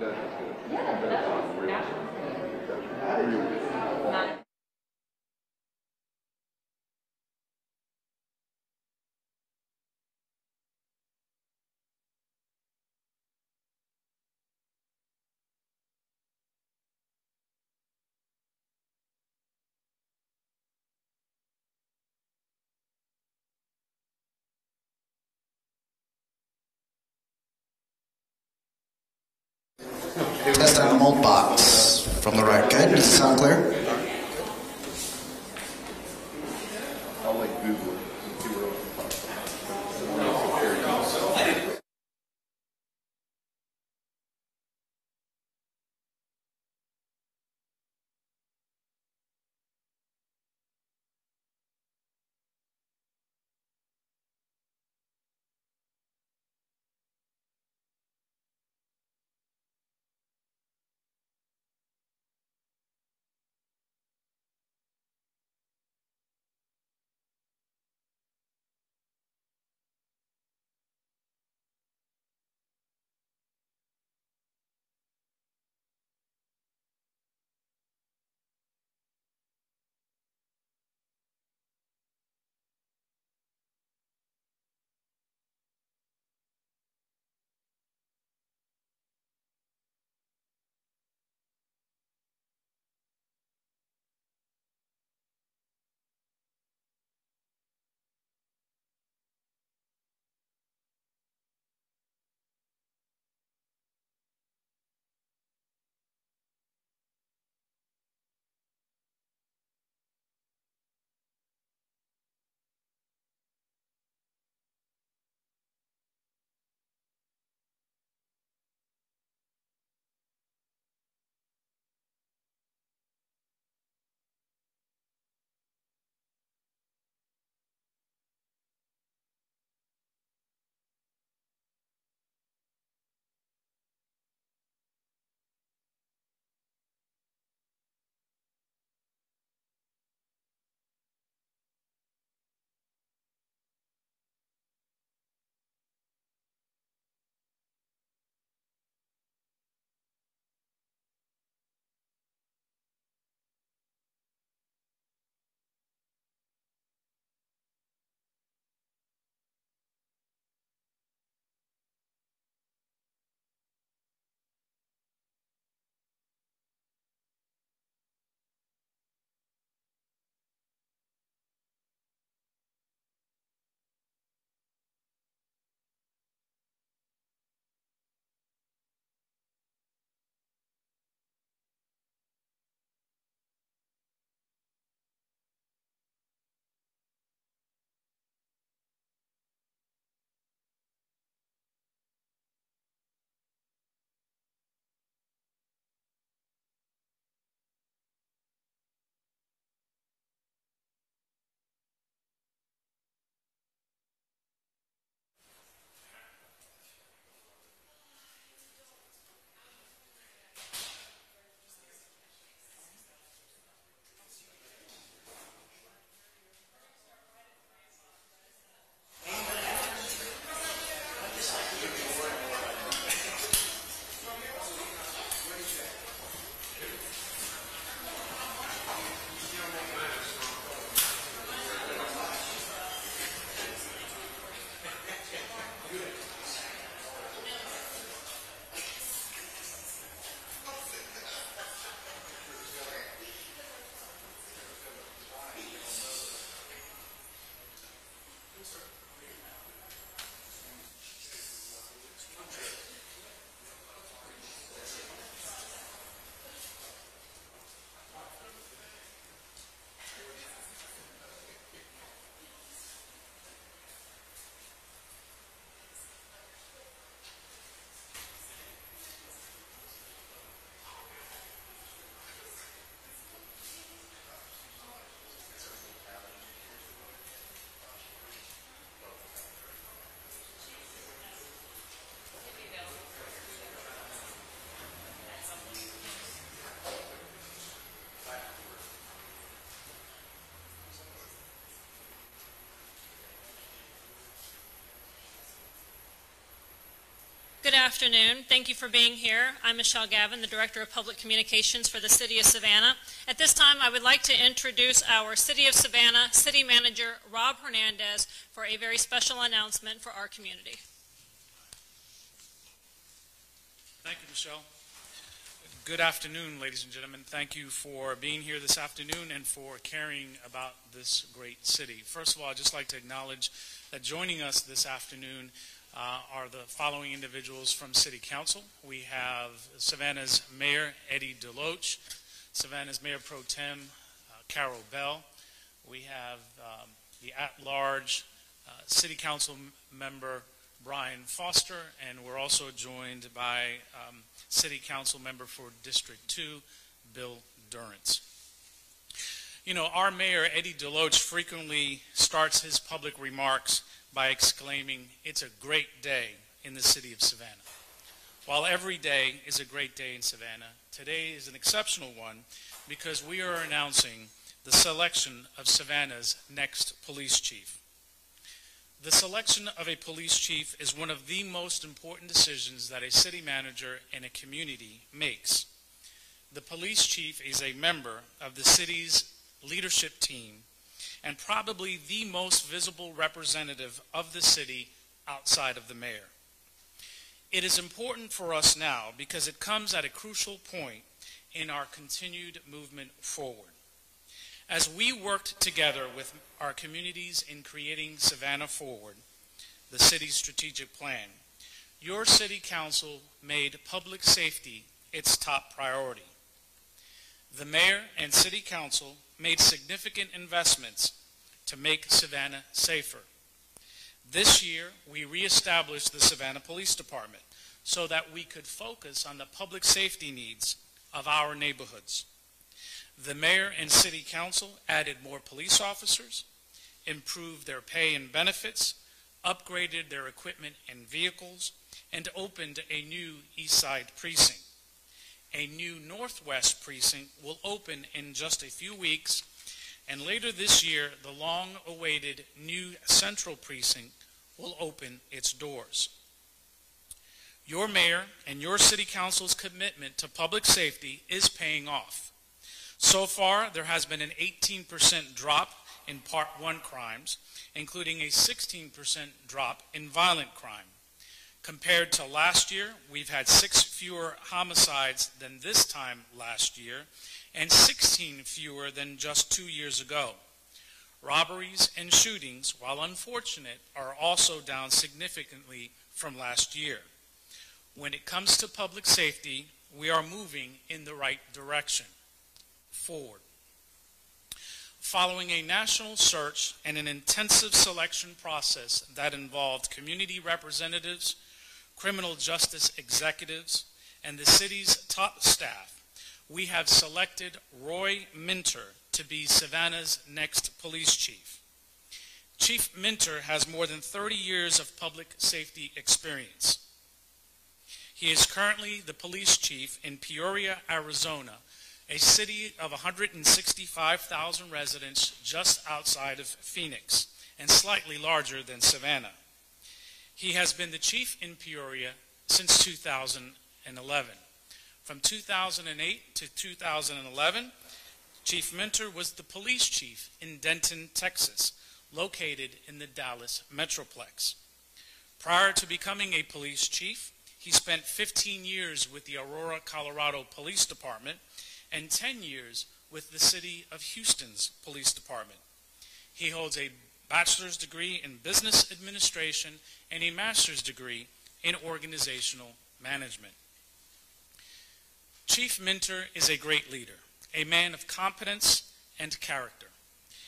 Yeah, that was natural. Not Test animal box from the right. Good. Does it sound clear? I'll like Google it. afternoon. Thank you for being here. I'm Michelle Gavin, the Director of Public Communications for the City of Savannah. At this time, I would like to introduce our City of Savannah City Manager, Rob Hernandez, for a very special announcement for our community. Thank you, Michelle. Good afternoon, ladies and gentlemen. Thank you for being here this afternoon and for caring about this great city. First of all, I'd just like to acknowledge that joining us this afternoon are the following individuals from City Council. We have Savannah's Mayor, Eddie DeLoach, Savannah's Mayor Pro Tem, Carol Bell. We have the at-large City Council member, Brian Foster, and we're also joined by City Council member for District 2, Bill Durrance. You know, our Mayor, Eddie DeLoach, frequently starts his public remarks by exclaiming, "It's a great day in the city of Savannah." While every day is a great day in Savannah, today is an exceptional one because we are announcing the selection of Savannah's next police chief. The selection of a police chief is one of the most important decisions that a city manager in a community makes. The police chief is a member of the city's leadership team and probably the most visible representative of the city outside of the mayor. It is important for us now because it comes at a crucial point in our continued movement forward. As we worked together with our communities in creating Savannah Forward, the city's strategic plan, your city council made public safety its top priority. The mayor and city council made significant investments to make Savannah safer. This year, we reestablished the Savannah Police Department so that we could focus on the public safety needs of our neighborhoods. The mayor and city council added more police officers, improved their pay and benefits, upgraded their equipment and vehicles, and opened a new East Side precinct. A new Northwest precinct will open in just a few weeks, and later this year, the long-awaited new Central precinct will open its doors. Your mayor and your city council's commitment to public safety is paying off. So far, there has been an 18% drop in Part 1 crimes, including a 16% drop in violent crime. Compared to last year, we've had 6 fewer homicides than this time last year, and 16 fewer than just 2 years ago. Robberies and shootings, while unfortunate, are also down significantly from last year. When it comes to public safety, we are moving in the right direction, forward. Following a national search and an intensive selection process that involved community representatives, criminal justice executives, and the city's top staff, we have selected Roy Minter to be Savannah's next police chief. Chief Minter has more than 30 years of public safety experience. He is currently the police chief in Peoria, Arizona, a city of 165,000 residents just outside of Phoenix and slightly larger than Savannah. He has been the chief in Peoria since 2011. From 2008 to 2011, Chief Minter was the police chief in Denton, Texas, located in the Dallas Metroplex. Prior to becoming a police chief, he spent 15 years with the Aurora, Colorado Police Department and 10 years with the City of Houston's Police Department. He holds a bachelor's degree in business administration and a master's degree in organizational management. Chief Minter is a great leader, a man of competence and character.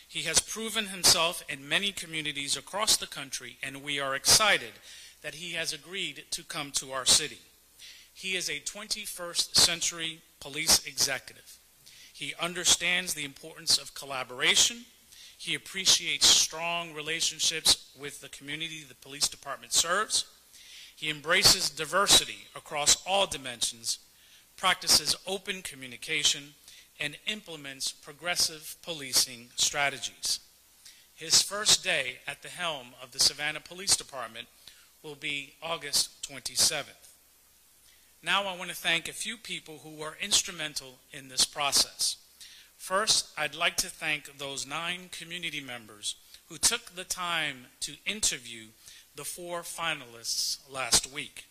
He has proven himself in many communities across the country, and we are excited that he has agreed to come to our city. He is a 21st century police executive. He understands the importance of collaboration. He appreciates strong relationships with the community the police department serves. He embraces diversity across all dimensions, practices open communication, and implements progressive policing strategies. His first day at the helm of the Savannah Police Department will be August 27th. Now I want to thank a few people who were instrumental in this process. First, I'd like to thank those 9 community members who took the time to interview the 4 finalists last week.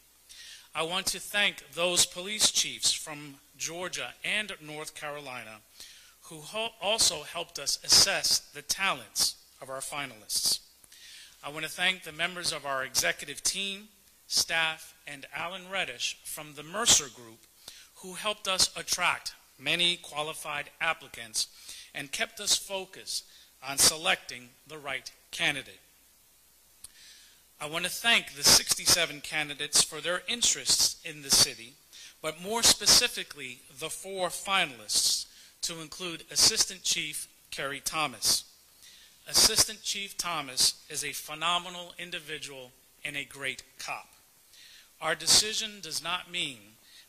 I want to thank those police chiefs from Georgia and North Carolina who also helped us assess the talents of our finalists. I want to thank the members of our executive team, staff, and Alan Reddish from the Mercer Group who helped us attract many qualified applicants and kept us focused on selecting the right candidate. I want to thank the 67 candidates for their interests in the city, but more specifically, the 4 finalists, to include Assistant Chief Kerry Thomas. Assistant Chief Thomas is a phenomenal individual and a great cop. Our decision does not mean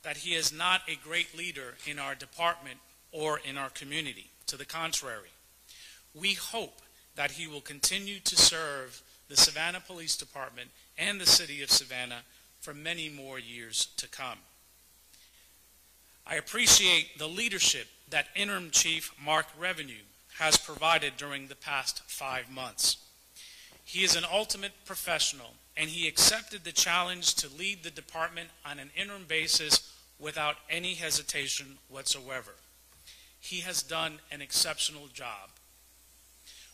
that he is not a great leader in our department or in our community. To the contrary, we hope that he will continue to serve the Savannah Police Department and the City of Savannah for many more years to come. I appreciate the leadership that Interim Chief Mark Revenue has provided during the past 5 months. He is an ultimate professional, and he accepted the challenge to lead the department on an interim basis without any hesitation whatsoever. He has done an exceptional job.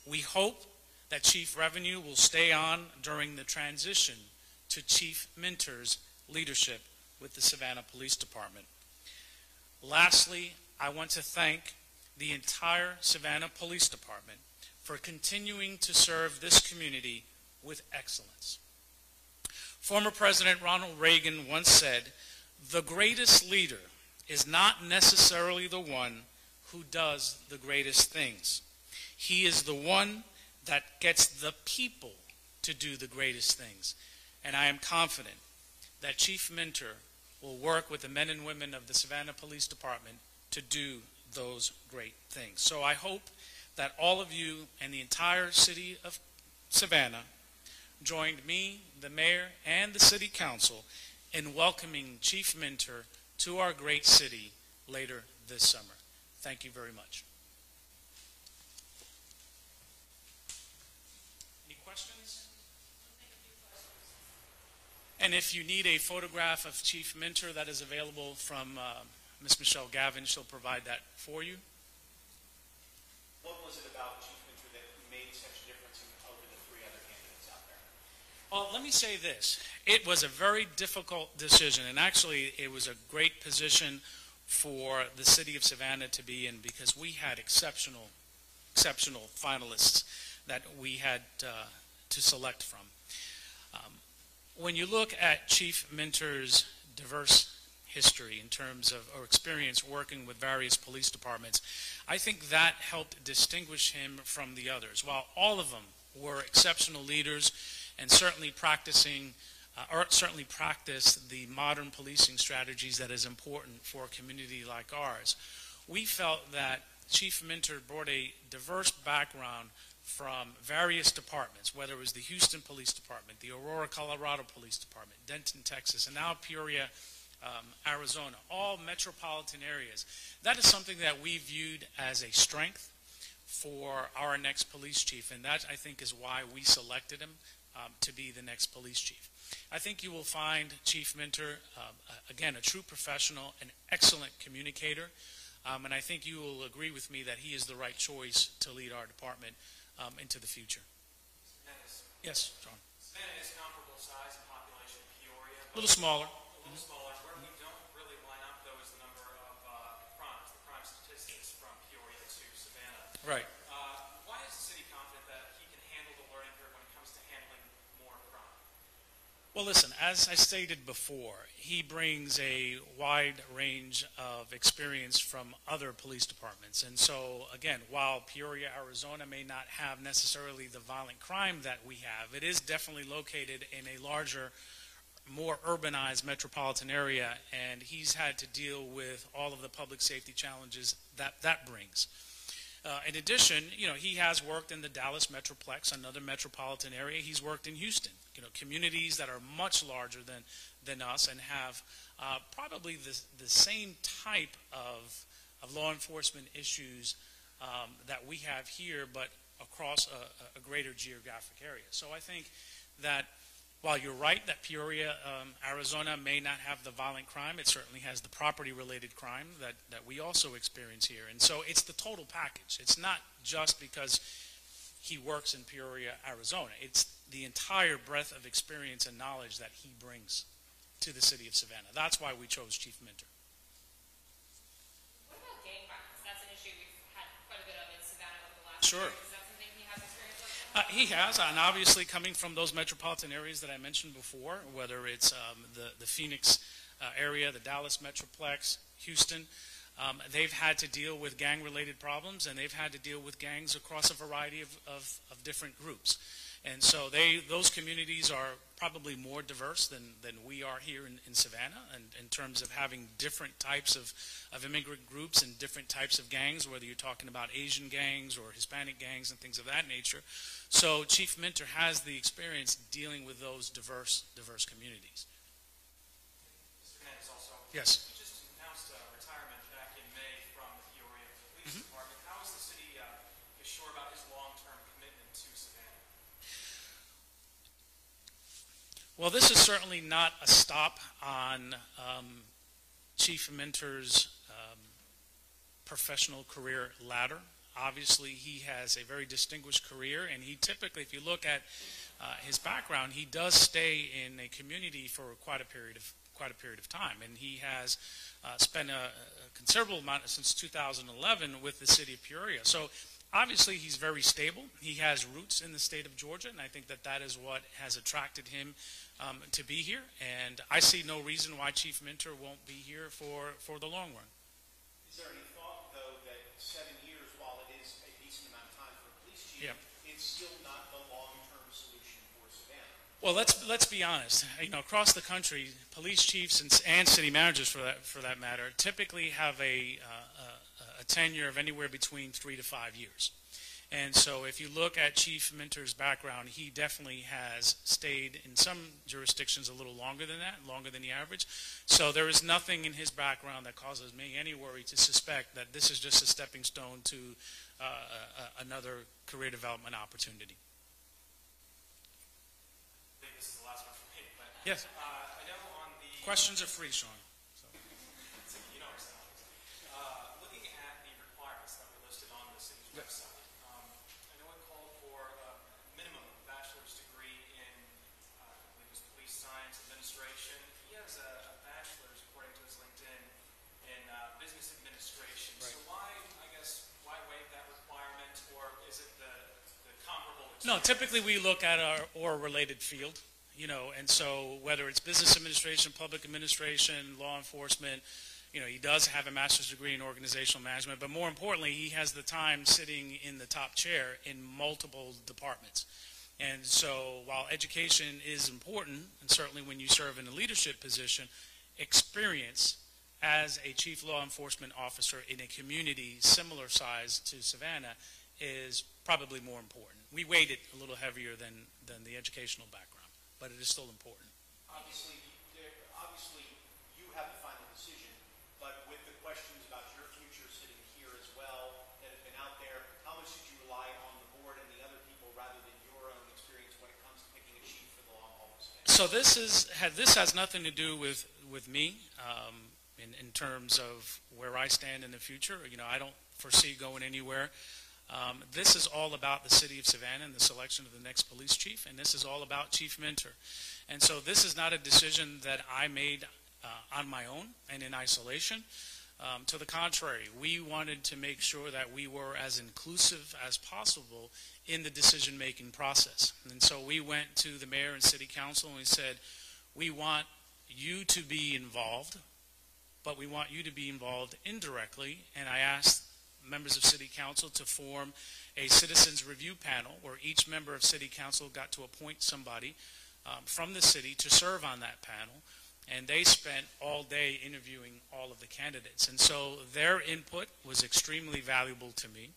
We hope that Chief Revenue will stay on during the transition to Chief Minter's leadership with the Savannah Police Department. Lastly, I want to thank the entire Savannah Police Department for continuing to serve this community with excellence. Former President Ronald Reagan once said, "The greatest leader is not necessarily the one who does the greatest things. He is the one that gets the people to do the greatest things." And I am confident that Chief Minter will work with the men and women of the Savannah Police Department to do those great things. So I hope that all of you and the entire city of Savannah joined me, the mayor, and the city council in welcoming Chief Minter to our great city later this summer. Thank you very much. Any questions? And if you need a photograph of Chief Minter, that is available from Ms. Michelle Gavin. She'll provide that for you. What was it about Chief Minter that made such a difference over the 3 other candidates out there? Well, let me say this. It was a very difficult decision, and actually it was a great position for the city of Savannah to be in because we had exceptional finalists that we had to select from. When you look at Chief Minter's diverse history in terms of or experience working with various police departments, I think that helped distinguish him from the others. While all of them were exceptional leaders and certainly practiced the modern policing strategies that is important for a community like ours, we felt that Chief Minter brought a diverse background from various departments, whether it was the Houston Police Department, the Aurora, Colorado Police Department, Denton, Texas, and now Peoria, Arizona, all metropolitan areas. That is something that we viewed as a strength for our next police chief, and that, I think, is why we selected him to be the next police chief. I think you will find Chief Minter, again, a true professional, an excellent communicator, and I think you will agree with me that he is the right choice to lead our department into the future. Yes, John. Savannah is comparable size and population to Peoria. A little smaller. A little smaller. Where we don't really line up, though, is the number of crimes, the crime statistics from Peoria to Savannah. Right. Why is the city confident that he can handle the learning curve when it comes to handling more crime? Well, listen, as I stated before, he brings a wide range of experience from other police departments. And so, again, while Peoria, Arizona may not have necessarily the violent crime that we have, it is definitely located in a larger, more urbanized metropolitan area, and he's had to deal with all of the public safety challenges that brings. In addition, he has worked in the Dallas Metroplex, another metropolitan area. He's worked in Houston, communities that are much larger than us and have probably the same type of law enforcement issues that we have here, but across a greater geographic area. So I think that while you're right that Peoria, Arizona may not have the violent crime, it certainly has the property-related crime that we also experience here. And so it's the total package. It's not just because he works in Peoria, Arizona. It's the entire breadth of experience and knowledge that he brings to the city of Savannah. That's why we chose Chief Minter. What about gang violence? That's an issue we've had quite a bit of in Savannah over the last Sure. year. Is that something he has experience with? He has, and obviously coming from those metropolitan areas that I mentioned before, whether it's the Phoenix area, the Dallas Metroplex, Houston, they've had to deal with gang-related problems, and they've had to deal with gangs across a variety of different groups. And so those communities are probably more diverse than we are here in Savannah, and in terms of having different types of immigrant groups and different types of gangs, whether you're talking about Asian gangs or Hispanic gangs and things of that nature. So Chief Minter has the experience dealing with those diverse communities. Mr. Hernandez also. Yes. You just announced retirement back in May from the Peoria Police Department. How is the city sure about his long-term commitment to Savannah? Well, this is certainly not a stop on Chief Minter's professional career ladder. Obviously, he has a very distinguished career, and he typically, if you look at his background, he does stay in a community for quite a period of time, and he has spent a considerable amount since 2011 with the city of Peoria. So obviously, he's very stable. He has roots in the state of Georgia, and I think that is what has attracted him to be here. And I see no reason why Chief Minter won't be here for the long run. Is there any thought, though, that 7 years, while it is a decent amount of time for a police chief, it's still not the long-term solution for Savannah? Well, let's be honest. Across the country, police chiefs and city managers, for that matter, typically have a tenure of anywhere between 3 to 5 years. And so if you look at Chief Minter's background, he definitely has stayed in some jurisdictions a little longer than that, longer than the average. So there is nothing in his background that causes me any worry to suspect that this is just a stepping stone to another career development opportunity. I think this is the last one for me, but Yes. I know on the Questions are free, Sean. you know our salaries. Looking at the requirements that were listed on the city's website, I know it called for a minimum bachelor's degree in, I believe it was police science administration. He has a bachelor's, according to his LinkedIn, in business administration. Right. So why waive that requirement, or is it the comparable? No, typically we look at our or related field, and so whether it's business administration, public administration, law enforcement, he does have a master's degree in organizational management, but more importantly, he has the time sitting in the top chair in multiple departments. And so while education is important, and certainly when you serve in a leadership position, experience as a chief law enforcement officer in a community similar size to Savannah is probably more important. We weight it a little heavier than the educational background, but it is still important. Obviously, you have the final decision, but with the questions about your future sitting here as well that have been out there, how much did you rely on the board and the other people rather than your own experience when it comes to picking a chief for the long haul of Savannah? So this has nothing to do with me in terms of where I stand in the future. I don't foresee going anywhere. This is all about the city of Savannah and the selection of the next police chief, and this is all about Chief Minter. And so this is not a decision that I made on my own and in isolation. To the contrary, we wanted to make sure that we were as inclusive as possible in the decision-making process. And so we went to the mayor and city council and we said, we want you to be involved, but we want you to be involved indirectly. And I asked members of city council to form a citizens review panel where each member of city council got to appoint somebody from the city to serve on that panel. And they spent all day interviewing all of the candidates. And so their input was extremely valuable to me,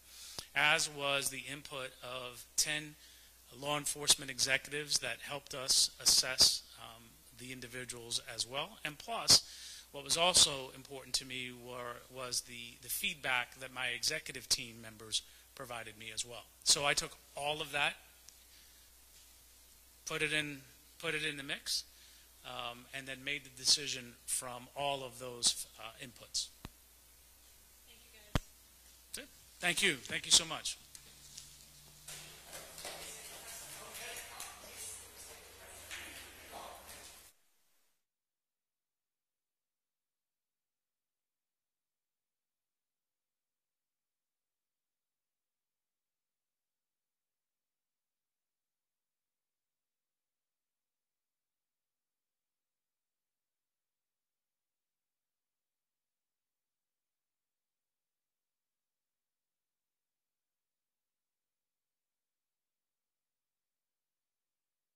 as was the input of 10 law enforcement executives that helped us assess the individuals as well. And plus, what was also important to me was the feedback that my executive team members provided me as well. So I took all of that, put it in the mix, and then made the decision from all of those inputs. Thank you, guys. That's it. Thank you. Thank you so much.